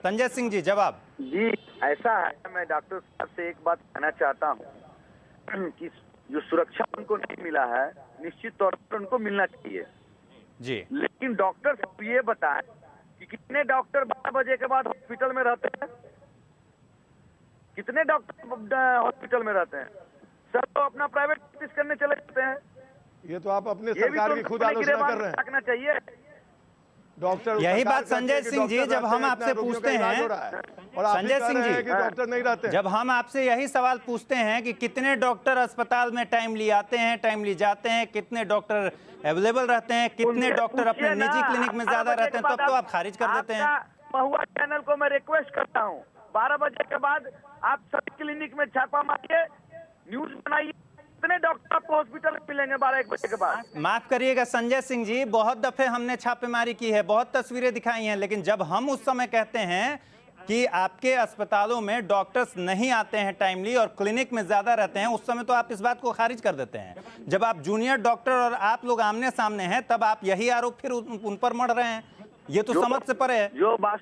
संजय सिंह जी जवाब। जी ऐसा है, मैं डॉक्टर साहब से एक बात कहना चाहता हूँ कि जो सुरक्षा उनको नहीं मिला है निश्चित तौर पर उनको मिलना चाहिए जी। लेकिन डॉक्टर साहब ये बताएं कि कितने डॉक्टर 12 बजे के बाद हॉस्पिटल में रहते हैं? कितने डॉक्टर हॉस्पिटल में रहते हैं? सब तो अपना प्राइवेट प्रैक्टिस करने चले जाते हैं। ये तो आप अपने ये भी सरकार तो की खुद आलोचना कर रहे हैं। रखना चाहिए डॉक्टर यही सरकार बात संजय कहती है कि सिंह जी, डॉक्टर जब हम रहते हैं, आपसे इतना रोगियों पूछते का इलाज हैं, हो रहा है, और आप संजय ही कह सिंह रहे जी, हैं कि डॉक्टर नहीं रहते हैं। जब हम आपसे यही सवाल पूछते हैं कि कितने डॉक्टर अस्पताल में टाइमली आते हैं, टाइमली जाते हैं, कितने डॉक्टर अवेलेबल रहते हैं, कितने डॉक्टर अपने निजी क्लिनिक में ज्यादा रहते हैं, तब तो आप खारिज कर देते हैं। महुआ चैनल को मैं रिक्वेस्ट करता हूँ 12 बजे के बाद आप सभी क्लिनिक में छापा मारिए, न्यूज बनाइए। कितने डॉक्टर आपको हॉस्पिटल में मिलेंगे 12-1 बजे के बाद? माफ करिएगा संजय सिंह जी, बहुत दफे हमने छापेमारी की है, बहुत तस्वीरें दिखाई हैं, लेकिन जब हम उस समय कहते हैं कि आपके अस्पतालों में डॉक्टर्स नहीं आते हैं टाइमली और क्लिनिक में ज्यादा रहते हैं, उस समय तो आप इस बात को खारिज कर देते हैं। जब आप जूनियर डॉक्टर और आप लोग आमने सामने हैं, तब आप यही आरोप फिर उन पर मढ़ रहे हैं। ये तो समझ से परे है। जो बात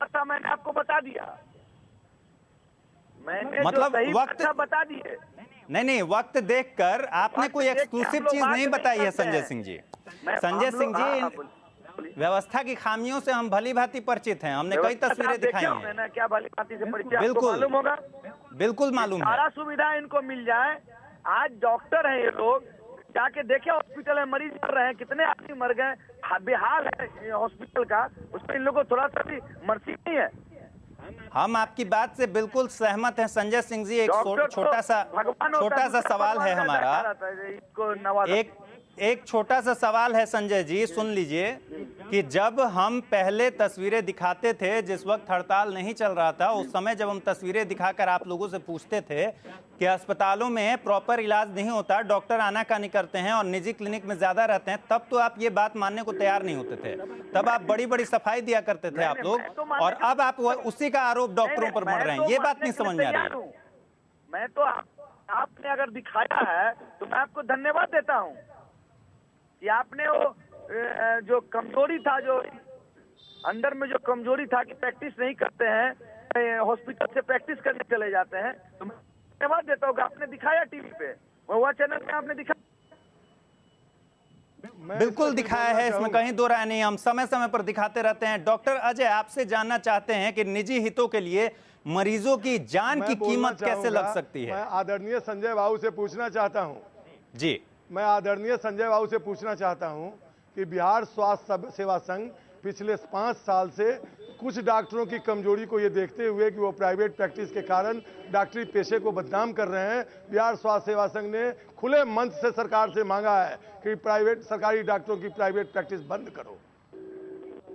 था मैंने आपको बता दिया, मैंने मतलब जो सही वक्त बात बता दी है। नहीं, वक्त देखकर आपने कोई एक्सक्लूसिव चीज नहीं बताई है संजय सिंह जी। संजय सिंह जी, व्यवस्था की खामियों से हम भली भांति परिचित हैं, हमने कई तस्वीरें दिखाई हैं। क्या भली भांति से परिचित? बिल्कुल मालूम होगा, बिल्कुल मालूम है। सारा सुविधा इनको मिल जाए। आज डॉक्टर है ये लोग, जाके देखे हॉस्पिटल में मरीज मर रहे हैं, कितने आदमी मर गए, बेहाल है हॉस्पिटल का, उसमें इन लोगों को थोड़ा सा भी मर्जी नहीं है। हम आपकी बात से बिल्कुल सहमत हैं संजय सिंह जी। एक छोटा सा सवाल है हमारा, एक छोटा सा सवाल है संजय जी, सुन लीजिए कि जब हम पहले तस्वीरें दिखाते थे, जिस वक्त हड़ताल नहीं चल रहा था, उस समय जब हम तस्वीरें दिखाकर आप लोगों से पूछते थे कि अस्पतालों में प्रॉपर इलाज नहीं होता, डॉक्टर आनाकानी करते हैं और निजी क्लिनिक में ज्यादा रहते हैं, तब तो आप ये बात मानने को तैयार नहीं होते थे। तब आप बड़ी बड़ी सफाई दिया करते थे आप लोग, और अब आप उसी का आरोप डॉक्टरों पर मढ़ रहे हैं। ये बात नहीं समझ में आ रही है। मैं तो आपने अगर दिखाया है तो मैं आपको धन्यवाद देता हूँ कि आपने वो जो कमजोरी था, जो अंदर में जो कमजोरी था कि प्रैक्टिस नहीं करते हैं, हॉस्पिटल से प्रैक्टिस करने चले जाते हैं, तो मैं धन्यवाद देता हूँ कि आपने दिखाया टीवी पे, महुआ चैनल में आपने दिखाया। बिल्कुल दिखाया है, इसमें कहीं दो राय नहीं, हम समय समय पर दिखाते रहते हैं। डॉक्टर अजय, आपसे जानना चाहते हैं कि निजी हितों के लिए मरीजों की जान की कीमत कैसे लग सकती है? मैं आदरणीय संजय बाबू से पूछना चाहता हूँ जी, मैं आदरणीय संजय बाबू से पूछना चाहता हूं कि बिहार स्वास्थ्य सेवा संघ पिछले 5 साल से कुछ डॉक्टरों की कमजोरी को ये देखते हुए कि वो प्राइवेट प्रैक्टिस के कारण डॉक्टरी पेशे को बदनाम कर रहे हैं, बिहार स्वास्थ्य सेवा संघ ने खुले मंच से सरकार से मांगा है कि सरकारी डॉक्टरों की प्राइवेट प्रैक्टिस बंद करो।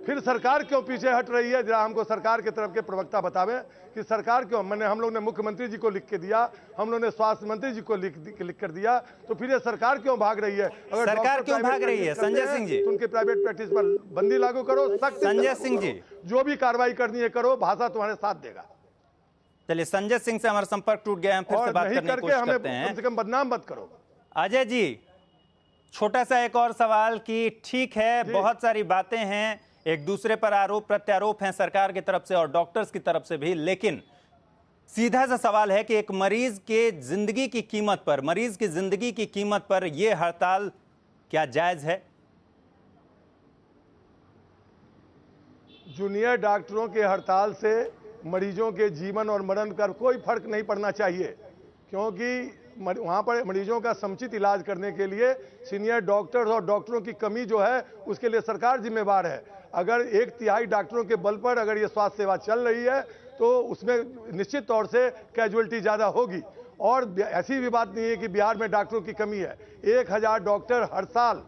फिर सरकार क्यों पीछे हट रही है? जरा हमको सरकार की तरफ के प्रवक्ता बतावे कि सरकार क्यों। हम लोग ने मुख्यमंत्री जी को लिख के दिया, हम लोग ने स्वास्थ्य मंत्री जी को लिख कर दिया, तो फिर ये सरकार क्यों भाग रही है? अगर सरकार क्यों भाग रही है संजय सिंह जी? तो उनके प्राइवेट प्रैक्टिस पर बंदी लागू करो, सख्त संजय सिंह जी, जो भी कार्रवाई करनी है करो, भाषा तुम्हारे साथ देगा। चलिए, संजय सिंह से हमारा संपर्क टूट गया है, फिर से बात करने की कोशिश करते हैं। कम से कम बदनाम मत करो। अजय जी, छोटा सा एक और सवाल कि ठीक है, बहुत सारी बातें हैं, एक दूसरे पर आरोप प्रत्यारोप हैं सरकार की तरफ से और डॉक्टर्स की तरफ से भी, लेकिन सीधा सा सवाल है कि एक मरीज के जिंदगी की कीमत पर, मरीज की जिंदगी की कीमत पर यह हड़ताल क्या जायज है? जूनियर डॉक्टरों के हड़ताल से मरीजों के जीवन और मरण पर कोई फर्क नहीं पड़ना चाहिए, क्योंकि वहाँ पर मरीजों का समुचित इलाज करने के लिए सीनियर डॉक्टर्स और डॉक्टरों की कमी जो है उसके लिए सरकार जिम्मेवार है। अगर 1/3 डॉक्टरों के बल पर अगर ये स्वास्थ्य सेवा चल रही है तो उसमें निश्चित तौर से कैजुअलिटी ज़्यादा होगी। और ऐसी भी बात नहीं है कि बिहार में डॉक्टरों की कमी है। 1000 डॉक्टर हर साल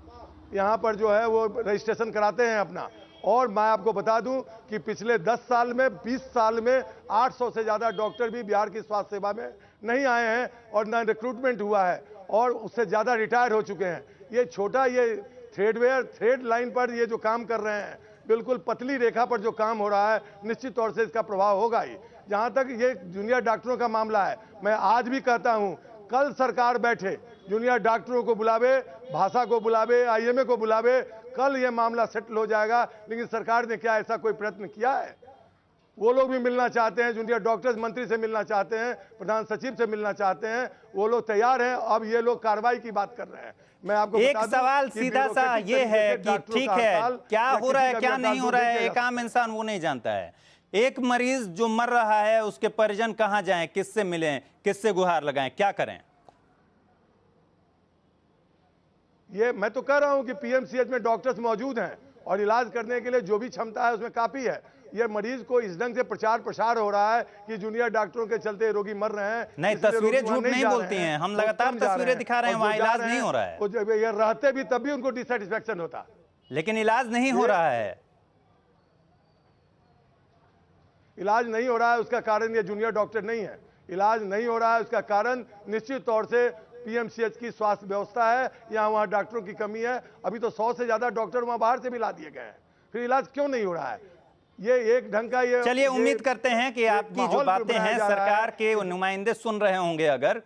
यहाँ पर जो है वो रजिस्ट्रेशन कराते हैं अपना। और मैं आपको बता दूं कि पिछले 10 साल में 20 साल में 800 से ज़्यादा डॉक्टर भी बिहार की स्वास्थ्य सेवा में नहीं आए हैं और न रिक्रूटमेंट हुआ है, और उससे ज़्यादा रिटायर हो चुके हैं। ये छोटा, ये थ्रेड लाइन पर ये जो काम कर रहे हैं, बिल्कुल पतली रेखा पर जो काम हो रहा है, निश्चित तौर से इसका प्रभाव होगा ही। जहाँ तक ये जूनियर डॉक्टरों का मामला है, मैं आज भी कहता हूँ, कल सरकार बैठे, जूनियर डॉक्टरों को बुलावे, भाषा को बुलावे, IMA को बुलावे, कल ये मामला सेटल हो जाएगा। लेकिन सरकार ने क्या ऐसा कोई प्रयत्न किया है? वो लोग भी मिलना चाहते हैं, जूनियर डॉक्टर्स मंत्री से मिलना चाहते हैं, प्रधान सचिव से मिलना चाहते हैं, वो लोग तैयार हैं। अब ये लोग कार्रवाई की बात कर रहे हैं। मैं आपको एक बता दूं सवाल कि सीधा सा ब्यूरोक्रेटिक ये तरीके है से कि डॉक्टरों ठीक का है, हड़ताल क्या या हो रहा है किसी का क्या भी नहीं हो हड़ताल रहा है, नहीं एक आम इंसान वो नहीं जानता है। एक मरीज जो मर रहा है उसके परिजन कहां जाएं, किससे मिलें, किससे गुहार लगाएं, क्या करें? ये मैं तो कह रहा हूं कि पीएमसीएच में डॉक्टर्स मौजूद हैं और इलाज करने के लिए जो भी क्षमता है उसमें काफी है। ये मरीज को इस ढंग से प्रचार प्रसार हो रहा है कि जूनियर डॉक्टरों के चलते रोगी मर रहे हैं। नहीं, इसलिए तस्वीरें रोगी वहां झूठ नहीं जा बोलती रहे हैं, हम वो लगातार कम जा तस्वीरें रहे दिखा रहे हैं, और जो वहां जा इलाज रहे नहीं हैं, हो रहा है। वो जब ये रहते भी तब भी उनको डिससेटिस्फेक्शन होता, लेकिन इलाज नहीं हो रहा है। इलाज नहीं हो रहा है। उसका कारण ये जूनियर डॉक्टर नहीं है। इलाज नहीं हो रहा है उसका कारण निश्चित तौर से पीएमसीएच की स्वास्थ्य व्यवस्था है या वहां डॉक्टरों की कमी है। अभी तो 100 से ज्यादा डॉक्टर वहां बाहर से भी ला दिए गए हैं, फिर इलाज क्यों नहीं हो रहा है? ये एक ढंग का ये चलिए, उम्मीद करते हैं कि आपकी जो बातें हैं सरकार के नुमाइंदे सुन रहे होंगे अगर,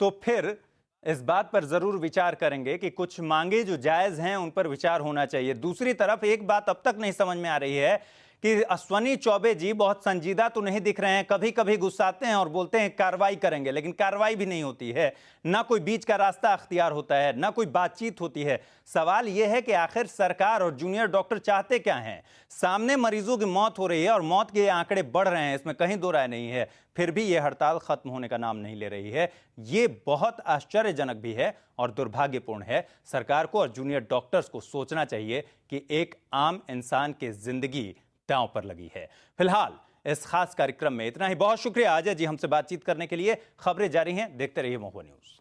तो फिर इस बात पर जरूर विचार करेंगे कि कुछ मांगे जो जायज हैं उन पर विचार होना चाहिए। दूसरी तरफ एक बात अब तक नहीं समझ में आ रही है कि अश्वनी चौबे जी बहुत संजीदा तो नहीं दिख रहे हैं, कभी कभी गुस्साते हैं और बोलते हैं कार्रवाई करेंगे, लेकिन कार्रवाई भी नहीं होती है, ना कोई बीच का रास्ता अख्तियार होता है, ना कोई बातचीत होती है। सवाल यह है कि आखिर सरकार और जूनियर डॉक्टर चाहते क्या हैं? सामने मरीजों की मौत हो रही है और मौत के आंकड़े बढ़ रहे हैं, इसमें कहीं दो राय नहीं है, फिर भी यह हड़ताल खत्म होने का नाम नहीं ले रही है। ये बहुत आश्चर्यजनक भी है और दुर्भाग्यपूर्ण है। सरकार को और जूनियर डॉक्टर्स को सोचना चाहिए कि एक आम इंसान की जिंदगी दांव पर लगी है। फिलहाल इस खास कार्यक्रम में इतना ही। बहुत शुक्रिया अजय जी हमसे बातचीत करने के लिए। खबरें जारी हैं, देखते रहिए महुआ न्यूज।